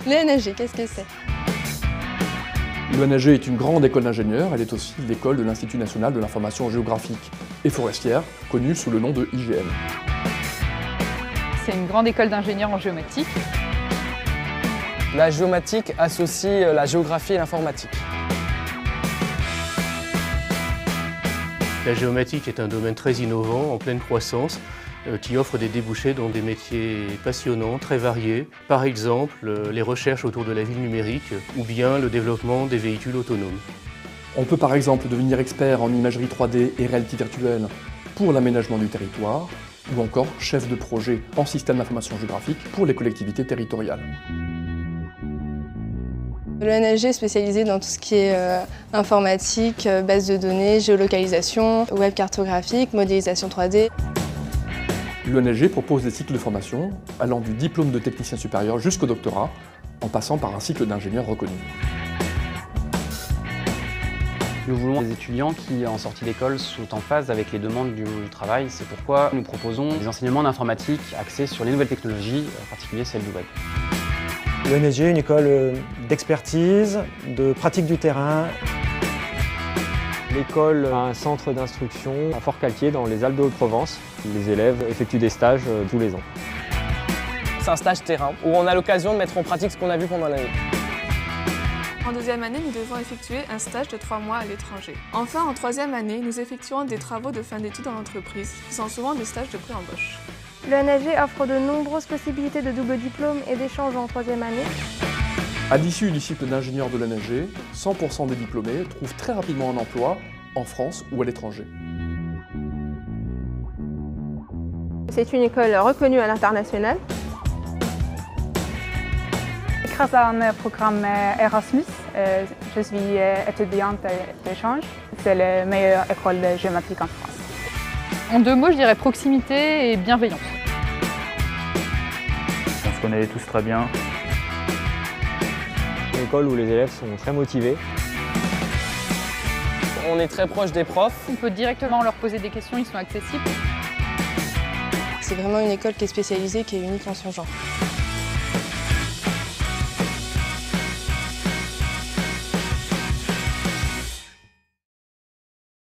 L'ENSG, qu'est-ce que c'est? L'ENSG est une grande école d'ingénieurs, elle est aussi l'école de l'Institut national de l'information géographique et forestière, connue sous le nom de IGN. C'est une grande école d'ingénieurs en géomatique. La géomatique associe la géographie et l'informatique. La géomatique est un domaine très innovant, en pleine croissance, qui offre des débouchés dans des métiers passionnants, très variés. Par exemple, les recherches autour de la ville numérique ou bien le développement des véhicules autonomes. On peut par exemple devenir expert en imagerie 3D et réalité virtuelle pour l'aménagement du territoire, ou encore chef de projet en système d'information géographique pour les collectivités territoriales. L'ENSG est spécialisé dans tout ce qui est informatique, base de données, géolocalisation, web cartographique, modélisation 3D. L'ENSG propose des cycles de formation allant du diplôme de technicien supérieur jusqu'au doctorat, en passant par un cycle d'ingénieur reconnu. Nous voulons des étudiants qui, en sortie d'école, sont en phase avec les demandes du monde du travail. C'est pourquoi nous proposons des enseignements d'informatique axés sur les nouvelles technologies, en particulier celles du web. L'ENSG est une école d'expertise, de pratique du terrain. L'école a un centre d'instruction à Fort-Calquier dans les Alpes de Haute-Provence. Les élèves effectuent des stages tous les ans. C'est un stage terrain où on a l'occasion de mettre en pratique ce qu'on a vu pendant l'année. En deuxième année, nous devons effectuer un stage de 3 mois à l'étranger. Enfin, en troisième année, nous effectuons des travaux de fin d'études en entreprise, qui sont souvent des stages de pré-embauche. L'ENSG offre de nombreuses possibilités de double diplôme et d'échange en troisième année. À l'issue du cycle d'ingénieur de l'ENSG, 100% des diplômés trouvent très rapidement un emploi en France ou à l'étranger. C'est une école reconnue à l'international. Grâce à un programme Erasmus, je suis étudiante d'échange. C'est la meilleure école géomatique en France. En 2 mots, je dirais proximité et bienveillance. On se connaît tous très bien. Une école où les élèves sont très motivés. On est très proche des profs. On peut directement leur poser des questions, ils sont accessibles. C'est vraiment une école qui est spécialisée, qui est unique en son genre.